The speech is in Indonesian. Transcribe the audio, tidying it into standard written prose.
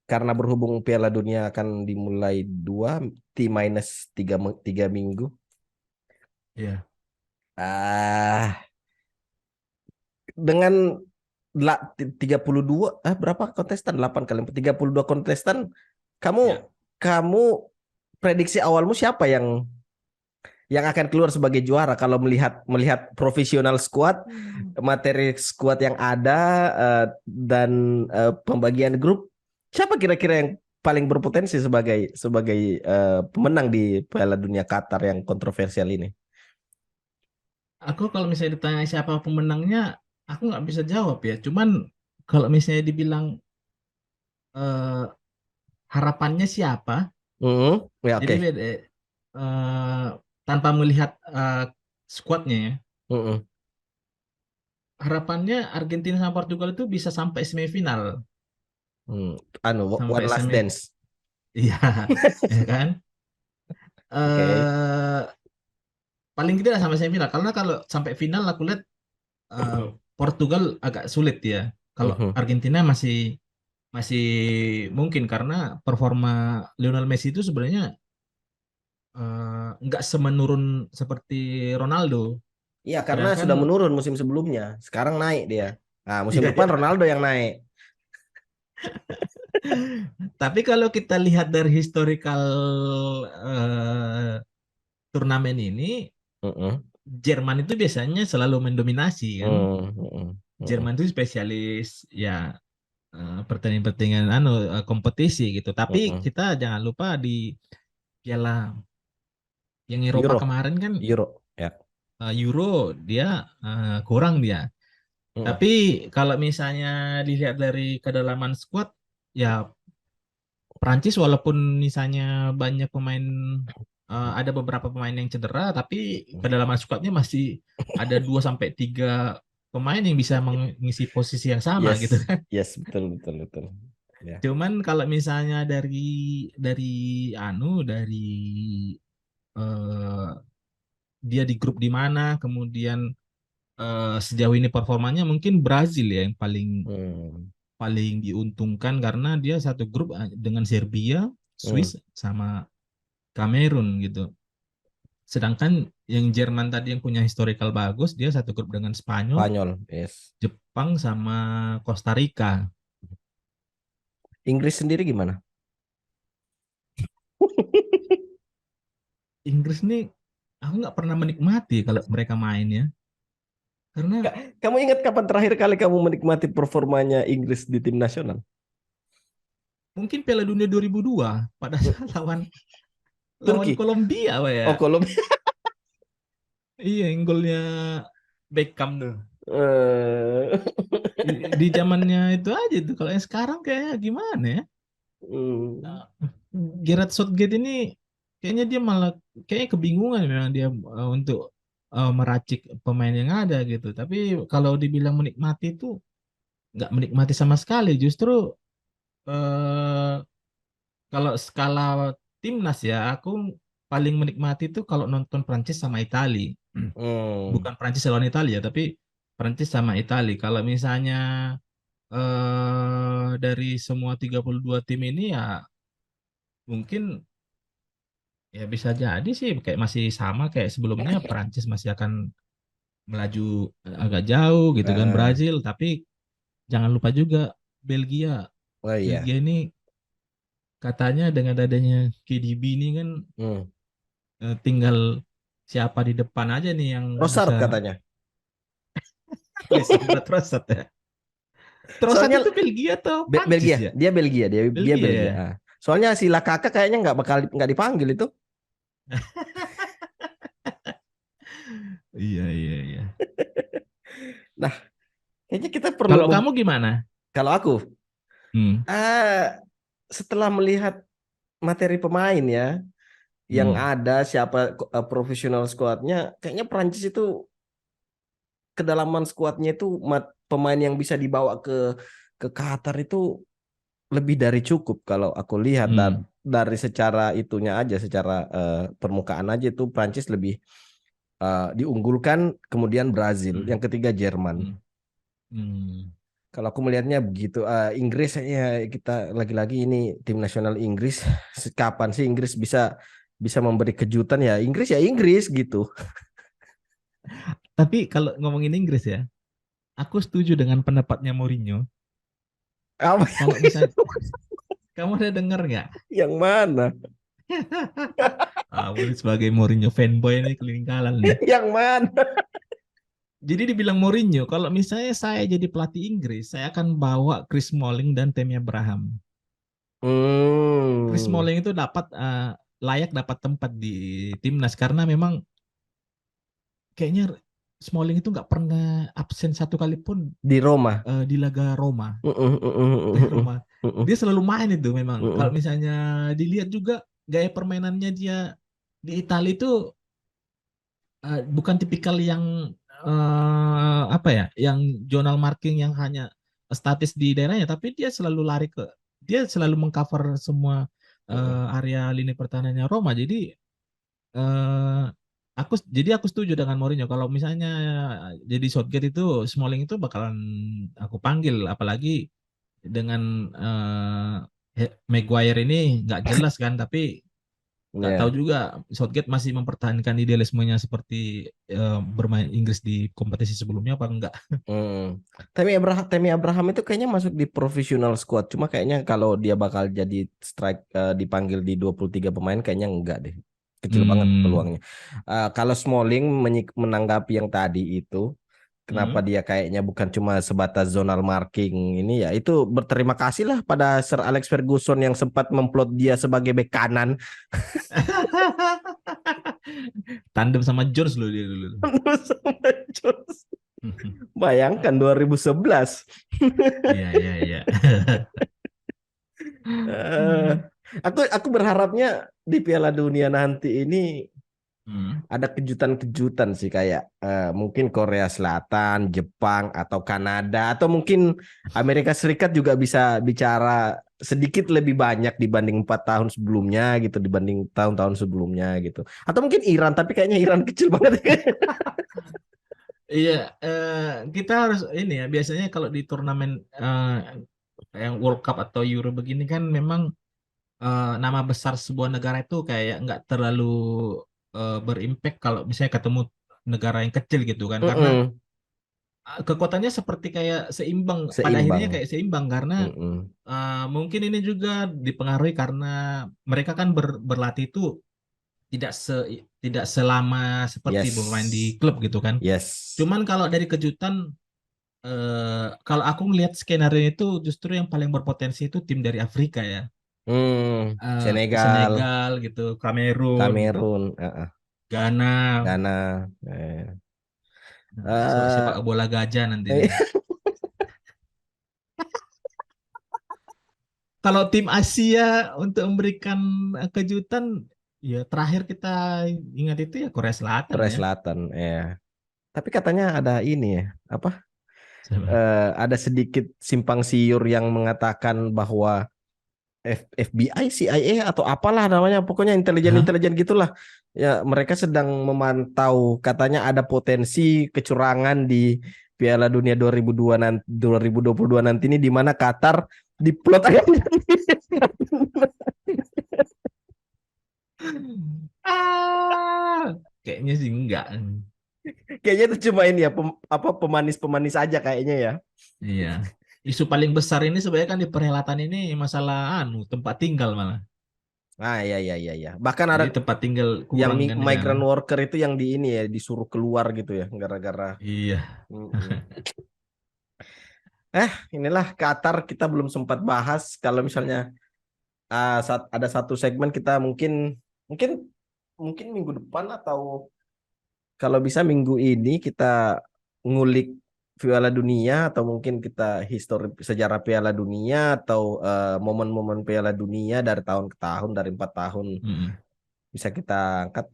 karena berhubung Piala Dunia akan dimulai tiga minggu. Iya. Ah, dengan 32 berapa kontestan? 8 kali 32 kontestan. Kamu Ya. kamu prediksi awalmu siapa yang akan keluar sebagai juara kalau melihat melihat profesional squad, materi squad yang ada dan pembagian grup, siapa kira-kira yang paling berpotensi sebagai sebagai pemenang di Piala Dunia Qatar yang kontroversial ini? Aku kalau misalnya ditanya siapa pemenangnya, aku nggak bisa jawab ya. Cuman kalau misalnya dibilang eh, harapannya siapa, Ya jadi oke. beda, tanpa melihat skuadnya ya. Mm-mm. Harapannya Argentina sama Portugal itu bisa sampai semifinal, Hmm. sampai One Last semi, Dance. iya, ya kan? Oke. eh Paling tidak sampai semifinal. Karena kalau sampai final aku lihat eh, Portugal agak sulit ya. Kalau Mhm. Argentina masih masih mungkin karena performa Lionel Messi itu sebenarnya nggak semenurun seperti Ronaldo. Iya, karena Sedangkan sudah menurun musim sebelumnya. Sekarang naik dia. Nah, musim iya, depan iya. Ronaldo yang naik. Tapi kalau kita lihat dari historical eh, turnamen ini, Mm-mm. Jerman itu biasanya selalu mendominasi kan. Mm, mm, mm, Jerman itu spesialis ya pertandingan-pertandingan kompetisi gitu. Tapi mm. kita jangan lupa di Piala yang Eropa Euro, kemarin kan Euro, ya. Euro dia kurang dia. Mm, Tapi kalau misalnya dilihat dari kedalaman skuad, ya Prancis walaupun misalnya banyak pemain, ada beberapa pemain yang cedera, tapi mm. kedalaman skuadnya masih ada 2 sampai 3 pemain yang bisa mengisi posisi yang sama Yes, gitu kan. yes, betul, betul, betul. Ya. Cuman kalau misalnya dari dari eh, dia di grup di mana, kemudian sejauh ini performanya mungkin Brazil ya yang paling Hmm, paling diuntungkan karena dia satu grup dengan Serbia, hmm. Swiss sama Kamerun gitu. Sedangkan yang Jerman tadi yang punya historical bagus, dia satu grup dengan Spanyol, Spanyol, yes. Jepang sama Costa Rica. Inggris sendiri gimana? Inggris nih aku nggak pernah menikmati kalau mereka main ya. Karena Kamu ingat kapan terakhir kali kamu menikmati performanya Inggris di tim nasional? mungkin Piala Dunia 2002 pada saat lawan lawan Turki. Kolombia Pak, ya. Oh, Kolombia. Iya, yang golnya Beckham tuh. Eh, Di zamannya itu aja tuh. Kalau yang sekarang kayak gimana ya? hmm. Nah, Gareth Southgate ini kayaknya dia malah kayaknya kebingungan memang dia untuk meracik pemain yang ada gitu. Tapi kalau dibilang menikmati itu nggak menikmati sama sekali. Justru eh, kalau skala timnas ya, aku paling menikmati itu kalau nonton Prancis sama Italia. Hmm. Bukan Prancis lawan Italia, tapi Prancis sama Italia. Kalau misalnya dari semua 32 tim ini ya mungkin ya bisa jadi sih kayak masih sama kayak sebelumnya Prancis masih akan melaju agak jauh gitu kan Ah, Brazil, tapi jangan lupa juga Belgia. oh iya. Belgia ini katanya dengan adanya KDB ini kan Hmm. tinggal siapa di depan aja nih yang bisa. Trossard katanya. Lisandro Trossard ya. Trossard Soalnya itu Belgia atau Prancis Belgia, ya? dia Belgia, dia Belgia Belgia. ya. Ah. Soalnya si Lakaka kayaknya nggak dipanggil itu. Iya, iya, iya. Nah, kayaknya kita perlu Kalau kamu gimana? kalau aku Hmm. ah setelah melihat materi pemain ya yang Hmm. ada siapa profesional skuadnya, kayaknya Prancis itu kedalaman skuadnya itu pemain yang bisa dibawa ke Qatar itu lebih dari cukup kalau aku lihat Hmm. dari secara itunya aja, secara permukaan aja itu Prancis lebih diunggulkan, kemudian Brazil, Hmm. yang ketiga Jerman. Hmm. Hmm. Kalau aku melihatnya begitu. Inggris ya kita lagi-lagi ini tim nasional Inggris. Kapan sih Inggris bisa bisa memberi kejutan ya Inggris gitu. Tapi kalau ngomongin Inggris ya, aku setuju dengan pendapatnya Mourinho. Apa Kalau misalnya kamu ada dengar nggak? yang mana? Ini sebagai Mourinho fanboy ini kelingkalan nih. Yang mana? Jadi dibilang Mourinho, kalau misalnya saya jadi pelatih Inggris, saya akan bawa Chris Smalling dan Tammy Abraham. Chris Hmm, Smalling itu layak dapat tempat di timnas karena memang kayaknya Smalling itu nggak pernah absen satu kali pun di Roma. di laga Roma. Roma. Mm-mm. Dia selalu main itu memang. Kalau Mm-mm. misalnya dilihat juga gaya permainannya dia di Italia itu bukan tipikal yang apa ya, yang zonal marking yang hanya statis di daerahnya, tapi dia selalu mengcover semua Mm-mm. area lini pertahanannya Roma. Eh, jadi aku setuju dengan Mourinho kalau misalnya jadi Southgate itu Smalling itu bakalan aku panggil, apalagi dengan Maguire ini nggak jelas kan, tapi nggak tahu Ya. juga Southgate masih mempertahankan idealismenya seperti bermain Inggris di kompetisi sebelumnya apa enggak. Hmm. Temi Abraham itu kayaknya masuk di professional squad. Cuma kayaknya kalau dia bakal jadi dipanggil di 23 pemain kayaknya enggak deh. Kecil banget Hmm. peluangnya. Kalau Smalling menanggapi yang tadi itu, kenapa Hmm. dia kayaknya bukan cuma sebatas zonal marking ini ya, itu berterima kasih lah pada Sir Alex Ferguson yang sempat memplot dia sebagai bek kanan. Tandem sama Jones loh dia dulu. Sama Jones. Bayangkan 2011. Iya, iya, iya. Eh, aku berharapnya di Piala Dunia nanti ini Hmm. ada kejutan-kejutan sih kayak mungkin Korea Selatan, Jepang atau Kanada atau mungkin Amerika Serikat juga bisa bicara sedikit lebih banyak dibanding 4 tahun sebelumnya gitu, dibanding tahun-tahun sebelumnya gitu. Atau mungkin Iran, tapi kayaknya Iran kecil banget. Iya, kita harus ini ya. Biasanya kalau di turnamen yang World Cup atau Euro begini kan memang nama besar sebuah negara itu kayak nggak terlalu berimpact kalau misalnya ketemu negara yang kecil gitu kan, karena Mm-mm. kekuatannya seperti kayak seimbang, pada akhirnya Seimbang. kayak seimbang karena Mm-mm. mungkin ini juga dipengaruhi karena mereka kan berlatih itu tidak tidak selama seperti bermain di Yes. klub gitu kan. Yes. Cuman kalau dari kejutan, kalau aku ngelihat skenario itu justru yang paling berpotensi itu tim dari Afrika ya. Senegal, Senegal gitu, Kamerun gitu, Kamerun, Ghana, Ghana. sepak Eh, bola gajah nanti nih. Kalau tim Asia untuk memberikan kejutan, ya terakhir kita ingat itu ya Korea Selatan Korea ya. Selatan, ya. Tapi katanya ada ini ya, apa? Siapa? Ada sedikit simpang siur yang mengatakan bahwa FBI, CIA atau apalah namanya, pokoknya Hah? intelijen-intelijen gitulah. Ya, mereka sedang memantau, katanya ada potensi kecurangan di Piala Dunia 2022 nanti ini di mana Qatar diplot akan Ah, kayaknya sih enggak. kayaknya itu cuma ini ya apa pemanis-pemanis aja kayaknya ya. Iya. Isu paling besar ini sebenarnya kan di perhelatan ini masalah tempat tinggal malah. Ya ya ya ya. Bahkan ada Jadi tempat tinggal yang kurang kan di sana. migrant worker itu yang di ini ya disuruh keluar gitu ya gara-gara. Iya. Mm-mm. Inilah Qatar kita belum sempat bahas kalau misalnya ada satu segmen kita mungkin mungkin mungkin minggu depan atau kalau bisa minggu ini kita ngulik Piala Dunia atau mungkin kita histori sejarah Piala Dunia atau momen-momen Piala Dunia dari tahun ke tahun dari 4 tahun Mm-mm. bisa kita angkat.